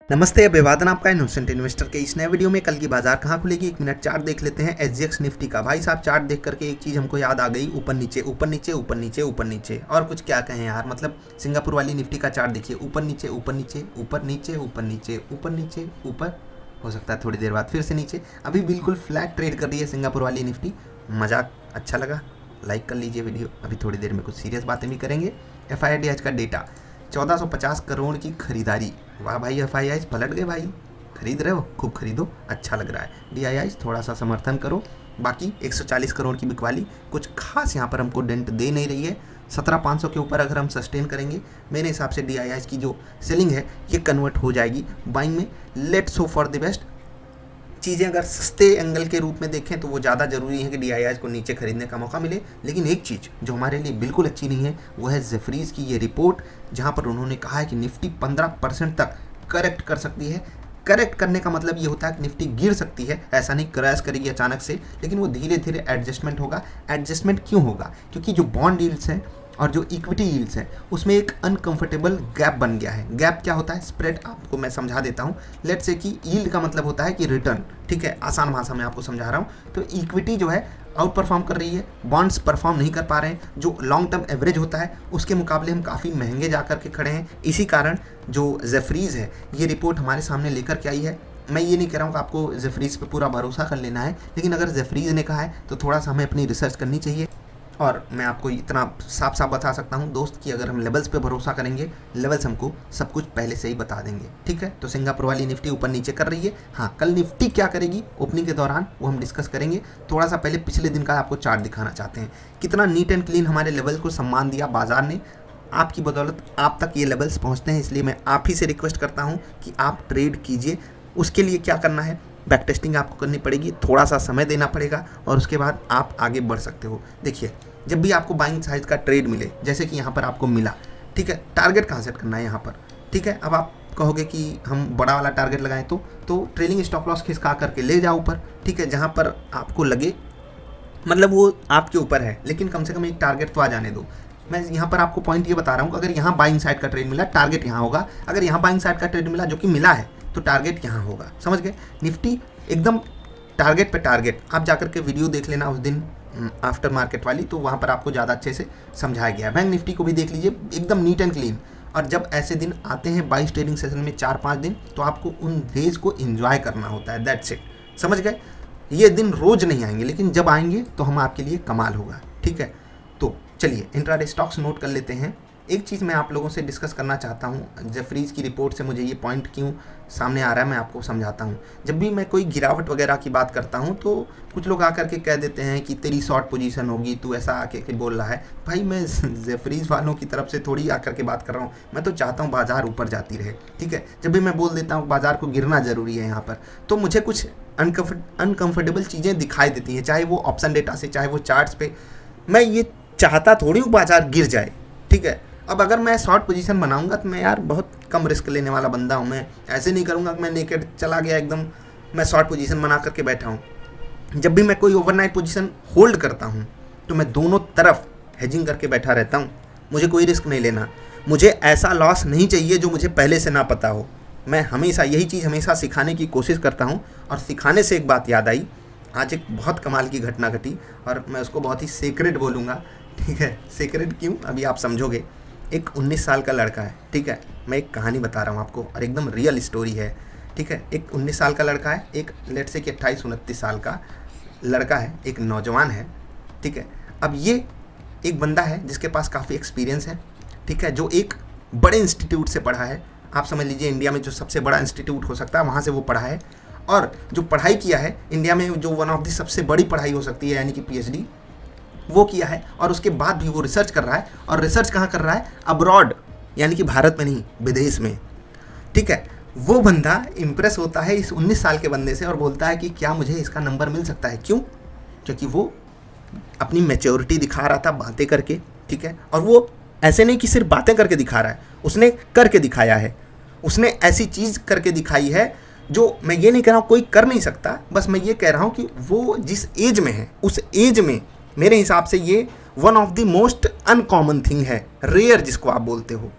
नमस्ते, अभिवादन आपका इनोसेंट इन्वेस्टर के इस नए वीडियो में। कल की बाजार कहाँ खुलेगी, 1 मिनट चार्ट देख लेते हैं एसजीएक्स निफ्टी का। भाई साहब, चार्ट देख करके एक चीज़ हमको याद आ गई, ऊपर नीचे ऊपर नीचे ऊपर नीचे ऊपर नीचे, और कुछ क्या कहें यार। मतलब सिंगापुर वाली निफ्टी का चार्ट देखिए, ऊपर नीचे ऊपर नीचे ऊपर नीचे ऊपर नीचे ऊपर नीचे ऊपर, हो सकता है थोड़ी देर बाद फिर से नीचे। अभी बिल्कुल फ्लैट ट्रेड कर रही है सिंगापुर वाली निफ्टी। मजाक अच्छा लगा, लाइक कर लीजिए वीडियो। अभी थोड़ी देर में कुछ सीरियस बातें भी करेंगे। एफआईआई का डेटा, 1450 करोड़ की खरीदारी। वाह भाई, एफआईआई पलट गए भाई। खरीद रहे हो, खूब खरीदो, अच्छा लग रहा है। डीआईआई थोड़ा सा समर्थन करो। बाकी 140 करोड़ की बिकवाली कुछ खास यहाँ पर हमको डेंट दे नहीं रही है। 17,500 के ऊपर अगर हम सस्टेन करेंगे, मेरे हिसाब से डीआईआई की जो सेलिंग है ये कन्वर्ट हो जाएगी बाइंग में। Let's hope for the best. चीज़ें अगर सस्ते एंगल के रूप में देखें तो वो ज़्यादा ज़रूरी है कि डीआईआई को नीचे खरीदने का मौका मिले। लेकिन एक चीज़ जो हमारे लिए बिल्कुल अच्छी नहीं है वो है जेफरीज की ये रिपोर्ट, जहाँ पर उन्होंने कहा है कि निफ्टी 15% तक करेक्ट कर सकती है। करेक्ट करने का मतलब ये होता है कि निफ्टी गिर सकती है, ऐसा नहीं क्रैश करेगी अचानक से, लेकिन वो धीरे धीरे एडजस्टमेंट होगा। एडजस्टमेंट क्यों होगा? क्योंकि जो बॉन्ड यील्ड्स हैं और जो इक्विटी यील्ड्स हैं उसमें एक अनकंफर्टेबल गैप बन गया है। गैप क्या होता है? स्प्रेड। आपको मैं समझा देता हूँ। लेट्स से कि यील्ड का मतलब होता है कि रिटर्न, ठीक है, आसान भाषा में आपको समझा रहा हूँ। तो इक्विटी जो है आउट परफॉर्म कर रही है, बॉन्ड्स परफॉर्म नहीं कर पा रहे हैं। जो लॉन्ग टर्म एवरेज होता है उसके मुकाबले हम काफ़ी महंगे जा कर के खड़े हैं। इसी कारण जो जेफरीज है ये रिपोर्ट हमारे सामने लेकर के आई है। मैं ये नहीं कह रहा हूँ कि आपको जेफरीज पे पूरा भरोसा कर लेना है, लेकिन अगर जेफरीज ने कहा है तो थोड़ा सा हमें अपनी रिसर्च करनी चाहिए। और मैं आपको इतना साफ साफ बता सकता हूँ दोस्त कि अगर हम लेवल्स पे भरोसा करेंगे, लेवल्स हमको सब कुछ पहले से ही बता देंगे, ठीक है। तो सिंगापुर वाली निफ्टी ऊपर नीचे कर रही है। हाँ, कल निफ्टी क्या करेगी ओपनिंग के दौरान वो हम डिस्कस करेंगे। थोड़ा सा पहले पिछले दिन का आपको चार्ट दिखाना चाहते हैं। कितना नीट एंड क्लीन हमारे लेवल को सम्मान दिया बाजार ने। आपकी बदौलत आप तक ये लेवल्स पहुँचते हैं, इसलिए मैं आप ही से रिक्वेस्ट करता हूँ कि आप ट्रेड कीजिए। उसके लिए क्या करना है? बैक टेस्टिंग आपको करनी पड़ेगी, थोड़ा सा समय देना पड़ेगा, और उसके बाद आप आगे बढ़ सकते हो। देखिए, जब भी आपको बाइंग साइज का ट्रेड मिले, जैसे कि यहाँ पर आपको मिला, ठीक है, टारगेट कहाँ सेट करना है यहाँ पर, ठीक है। अब आप कहोगे कि हम बड़ा वाला टारगेट लगाएं तो ट्रेलिंग स्टॉप लॉस खिसका करके ले जाओ ऊपर, ठीक है, जहाँ पर आपको लगे, मतलब वो आपके ऊपर है, लेकिन कम से कम एक टारगेट तो आ जाने दो। मैं यहाँ पर आपको पॉइंट ये बता रहा हूँ कि अगर यहाँ बाइंग साइड का ट्रेड मिला, टारगेट यहाँ होगा। अगर यहाँ बाइंग साइड का ट्रेड मिला, जो कि मिला है, तो टारगेट यहाँ होगा। समझ गए? निफ्टी एकदम टारगेट पे टारगेट। आप जाकर के वीडियो देख लेना उस दिन आफ्टर मार्केट वाली, तो वहाँ पर आपको ज़्यादा अच्छे से समझाया गया है। बैंक निफ्टी को भी देख लीजिए, एकदम नीट एंड क्लीन। और जब ऐसे दिन आते हैं 22 ट्रेडिंग सेशन में 4-5 दिन, तो आपको उन डेज को एंजॉय करना होता है। That's it. समझ गए? ये दिन रोज नहीं आएंगे, लेकिन जब आएंगे तो हम आपके लिए कमाल होगा, ठीक है। तो चलिए इंट्राडे स्टॉक्स नोट कर लेते हैं। एक चीज़ मैं आप लोगों से डिस्कस करना चाहता हूँ, जेफरीज की रिपोर्ट से मुझे ये पॉइंट क्यों सामने आ रहा है मैं आपको समझाता हूँ। जब भी मैं कोई गिरावट वगैरह की बात करता हूँ तो कुछ लोग आकर के कह देते हैं कि तेरी शॉर्ट पोजीशन होगी, तू ऐसा आके के बोल रहा है। भाई, मैं जेफरीज वालों की तरफ से थोड़ी आकर के बात कर रहा हूँ। मैं तो चाहता हूँ बाजार ऊपर जाती रहे, ठीक है। जब भी मैं बोल देता हूँ बाजार को गिरना ज़रूरी है यहाँ पर, तो मुझे कुछ अनकंफर्टेबल चीज़ें दिखाई देती हैं, चाहे वो ऑप्शन डेटा से, चाहे वो चार्ट्स पे। मैं ये चाहता थोड़ी हूँ बाजार गिर जाए, ठीक है। अब अगर मैं शॉर्ट पोजीशन बनाऊंगा तो मैं यार बहुत कम रिस्क लेने वाला बंदा हूँ। मैं ऐसे नहीं करूँगा कि मैं नेकेड चला गया एकदम, मैं शॉर्ट पोजीशन बना करके बैठा हूँ। जब भी मैं कोई ओवरनाइट पोजीशन होल्ड करता हूँ तो मैं दोनों तरफ हेजिंग करके बैठा रहता हूँ। मुझे कोई रिस्क नहीं लेना, मुझे ऐसा लॉस नहीं चाहिए जो मुझे पहले से ना पता हो। मैं हमेशा यही चीज़ हमेशा सिखाने की कोशिश करता हूँ। और सिखाने से एक बात याद आई, आज एक बहुत कमाल की घटना घटी और मैं उसको बहुत ही सीक्रेट बोलूँगा, ठीक है। सीक्रेट क्यों, अभी आप समझोगे। एक 19 साल का लड़का है, ठीक है, मैं एक कहानी बता रहा हूँ आपको और एकदम रियल स्टोरी है, ठीक है। एक 19 साल का लड़का है, एक लेट्स से कि 28-29 साल का लड़का है, एक नौजवान है, ठीक है। अब ये एक बंदा है जिसके पास काफ़ी एक्सपीरियंस है, ठीक है, जो एक बड़े इंस्टीट्यूट से पढ़ा है। आप समझ लीजिए इंडिया में जो सबसे बड़ा इंस्टीट्यूट हो सकता है वहाँ से वो पढ़ा है, और जो पढ़ाई किया है इंडिया में, जो वन ऑफ दी सबसे बड़ी पढ़ाई हो सकती है, यानी कि PhD वो किया है। और उसके बाद भी वो रिसर्च कर रहा है, और रिसर्च कहाँ कर रहा है? अब्रॉड, यानी कि भारत में नहीं, विदेश में, ठीक है। वो बंदा इम्प्रेस होता है इस 19 साल के बंदे से और बोलता है कि क्या मुझे इसका नंबर मिल सकता है? क्यों? क्योंकि वो अपनी मैच्योरिटी दिखा रहा था बातें करके, ठीक है। और वो ऐसे नहीं कि सिर्फ बातें करके दिखा रहा है, उसने करके दिखाया है। उसने ऐसी चीज़ करके दिखाई है जो, मैं ये नहीं कह रहा हूँ कोई कर नहीं सकता, बस मैं ये कह रहा हूँ कि वो जिस एज में है उस एज में मेरे हिसाब से ये one of the most uncommon thing है, रेयर जिसको आप बोलते हो।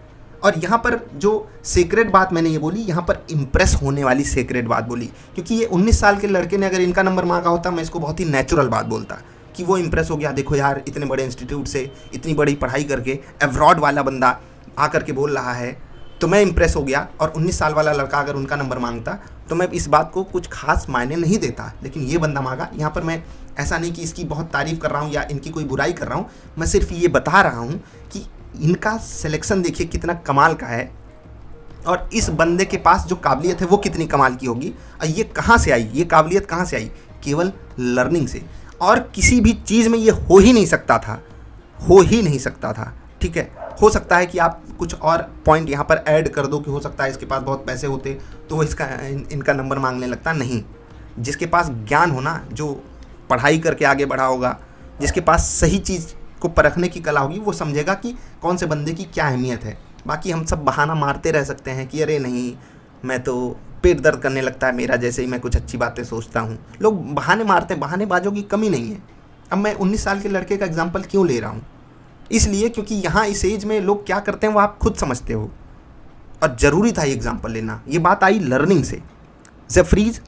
और यहाँ पर जो सीक्रेट बात मैंने ये बोली, यहाँ पर इम्प्रेस होने वाली सीक्रेट बात बोली, क्योंकि ये 19 साल के लड़के ने अगर इनका नंबर मांगा होता मैं इसको बहुत ही नेचुरल बात बोलता कि वो इम्प्रेस हो गया, देखो यार इतने बड़े इंस्टीट्यूट से इतनी बड़ी पढ़ाई करके एब्रॉड वाला बंदा आकर के बोल रहा है, तो मैं इम्प्रेस हो गया। और 19 साल वाला लड़का अगर उनका नंबर मांगता तो मैं इस बात को कुछ खास मायने नहीं देता, लेकिन ये बंदा मांगा। यहाँ पर मैं ऐसा नहीं कि इसकी बहुत तारीफ़ कर रहा हूँ या इनकी कोई बुराई कर रहा हूँ, मैं सिर्फ ये बता रहा हूँ कि इनका सिलेक्शन देखिए कितना कमाल का है, और इस बंदे के पास जो काबिलियत है वो कितनी कमाल की होगी। और ये कहाँ से आई, ये काबिलियत कहाँ से आई? केवल लर्निंग से, और किसी भी चीज़ में ये हो ही नहीं सकता था, हो ही नहीं सकता था। ठीक है, हो सकता है कि आप कुछ और पॉइंट यहाँ पर ऐड कर दो कि हो सकता है इसके पास बहुत पैसे होते तो वो इनका नंबर मांगने लगता। नहीं, जिसके पास ज्ञान होना, जो पढ़ाई करके आगे बढ़ा होगा, जिसके पास सही चीज़ को परखने की कला होगी, वो समझेगा कि कौन से बंदे की क्या अहमियत है। बाकी हम सब बहाना मारते रह सकते हैं कि अरे नहीं, मैं तो पेट दर्द करने लगता है मेरा जैसे ही मैं कुछ अच्छी बातें सोचता हूँ। लोग बहाने मारते हैं, बहानेबाजों की कमी नहीं है। अब मैं 19 साल के लड़के का एग्जाम्पल क्यों ले रहा हूँ? इसलिए क्योंकि यहाँ इस एज में लोग क्या करते हैं वो आप खुद समझते हो, और ज़रूरी था ये एग्जाम्पल लेना। ये बात आई लर्निंग से, जेफ्रीज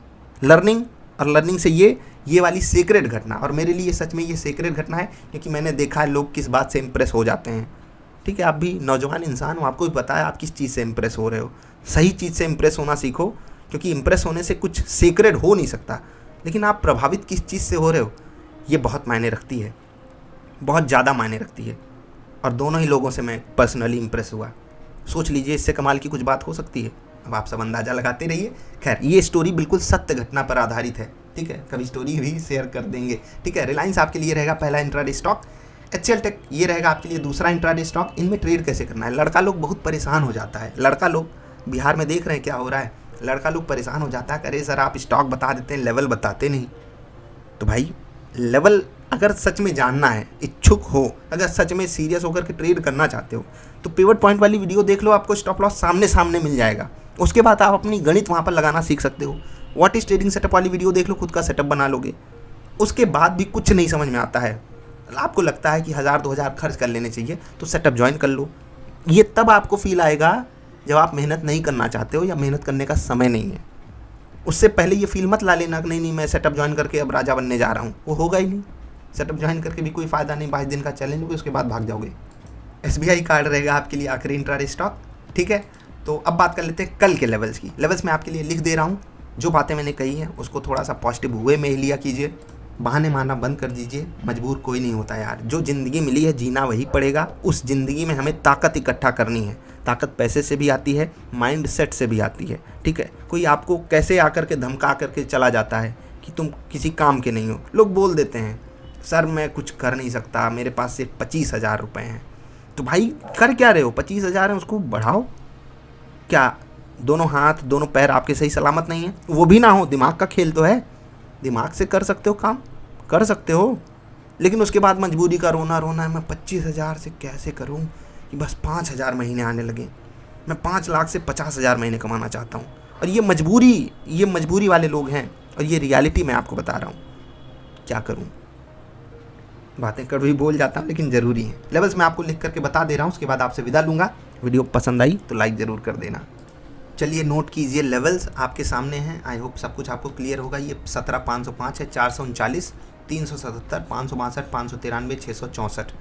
लर्निंग, और लर्निंग से ये वाली सीक्रेट घटना। और मेरे लिए सच में ये सीक्रेट घटना है, क्योंकि मैंने देखा है लोग किस बात से इम्प्रेस हो जाते हैं। ठीक है, आप भी नौजवान इंसान हो, आपको भी पता है आप किस चीज़ से इम्प्रेस हो रहे हो। सही चीज़ से इम्प्रेस होना सीखो, क्योंकि इम्प्रेस होने से कुछ सीक्रेट हो नहीं सकता, लेकिन आप प्रभावित किस चीज़ से हो रहे हो ये बहुत मायने रखती है, बहुत ज़्यादा मायने रखती है। और दोनों ही लोगों से मैं पर्सनली इम्प्रेस हुआ। सोच लीजिए इससे कमाल की कुछ बात हो सकती है। अब आप सब अंदाज़ा लगाते रहिए। खैर, ये स्टोरी बिल्कुल सत्य घटना पर आधारित है। ठीक है, कभी स्टोरी भी शेयर कर देंगे। ठीक है, रिलायंस आपके लिए रहेगा पहला इंट्राडे स्टॉक, HCL टेक ये रहेगा आपके लिए दूसरा इंट्राडे स्टॉक। इनमें ट्रेड कैसे करना है? लड़का लोग बहुत परेशान हो जाता है। लड़का लोग बिहार में देख रहे हैं क्या हो रहा है, लड़का लोग परेशान हो जाता है, अरे सर आप स्टॉक बता देते हैं, लेवल बताते नहीं। तो भाई लेवल अगर सच में जानना है, इच्छुक हो, अगर सच में सीरियस होकर के ट्रेड करना चाहते हो, तो पिवट पॉइंट वाली वीडियो देख लो, आपको स्टॉप लॉस सामने सामने मिल जाएगा। उसके बाद आप अपनी गणित वहाँ पर लगाना सीख सकते हो। व्हाट इज ट्रेडिंग सेटअप वाली वीडियो देख लो, खुद का सेटअप बना लोगे। उसके बाद भी कुछ नहीं समझ में आता है, आपको लगता है कि 1000-2000 खर्च कर लेने चाहिए, तो सेटअप ज्वाइन कर लो। ये तब आपको फील आएगा जब आप मेहनत नहीं करना चाहते हो या मेहनत करने का समय नहीं है। उससे पहले ये फील मत ला लेना कि नहीं मैं सेटअप ज्वाइन करके अब राजा बनने जा रहा हूँ, वो होगा ही नहीं। सेटअप ज्वाइन करके भी कोई फ़ायदा नहीं, 22 दिन का चैलेंज होगा, उसके बाद भाग जाओगे। SBI कार्ड रहेगा आपके लिए आखिरी इंट्राडे स्टॉक। ठीक है, तो अब बात कर लेते हैं कल के लेवल्स की। लेवल्स मैं आपके लिए लिख दे रहा हूँ, जो बातें मैंने कही हैं उसको थोड़ा सा पॉजिटिव वे में ही लिया कीजिए, बहाने मारना बंद कर दीजिए। मजबूर कोई नहीं होता यार, जो ज़िंदगी मिली है जीना वही पड़ेगा। उस ज़िंदगी में हमें ताकत इकट्ठा करनी है। ताकत पैसे से भी आती है, माइंड सेट से भी आती है। ठीक है, कोई आपको कैसे आकर के धमका करके चला जाता है कि तुम किसी काम के नहीं हो। लोग बोल देते हैं सर मैं कुछ कर नहीं सकता, मेरे पास सिर्फ 25,000 रुपये हैं। तो भाई कर क्या रहे हो? 25,000 है, उसको बढ़ाओ। क्या दोनों हाथ दोनों पैर आपके सही सलामत नहीं है? वो भी ना हो, दिमाग का खेल तो है, दिमाग से कर सकते हो, काम कर सकते हो। लेकिन उसके बाद मजबूरी का रोना रोना है, मैं 25,000 से कैसे करूं कि बस 5,000 महीने आने लगे। मैं 5 लाख से 50,000 महीने कमाना चाहता हूं। और ये मजबूरी वाले लोग हैं, और ये रियलिटी मैं आपको बता रहा हूँ। क्या करूँ, बातें कर भी बोल जाता हूँ, लेकिन ज़रूरी है। लेवल्स मैं आपको लिख करके बता दे रहा हूँ, उसके बाद आपसे विदा लूँगा। वीडियो पसंद आई तो लाइक ज़रूर कर देना। चलिए नोट कीजिए, लेवल्स आपके सामने हैं। आई होप सब कुछ आपको क्लियर होगा। ये 17,505 है, 439, 377, 562, 593, 664।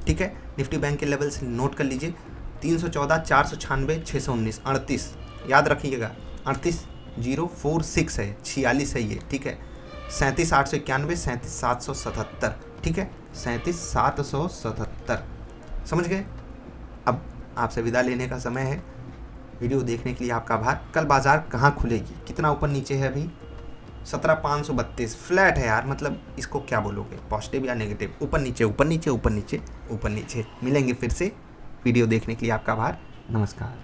ठीक है, निफ्टी बैंक के लेवल्स नोट कर लीजिए। 314, 496, 619, 38 याद रखिएगा। 38,046 है, 46 है ये। ठीक है, 37,891, 37,777। ठीक है, 37,777 समझ गए। अब आपसे विदा लेने का समय है। वीडियो देखने के लिए आपका आभार। कल बाजार कहाँ खुलेगी, कितना ऊपर नीचे है अभी? 17,532 फ्लैट है यार, मतलब इसको क्या बोलोगे, पॉजिटिव या नेगेटिव? ऊपर नीचे ऊपर नीचे ऊपर नीचे ऊपर नीचे। मिलेंगे फिर से। वीडियो देखने के लिए आपका आभार। नमस्कार।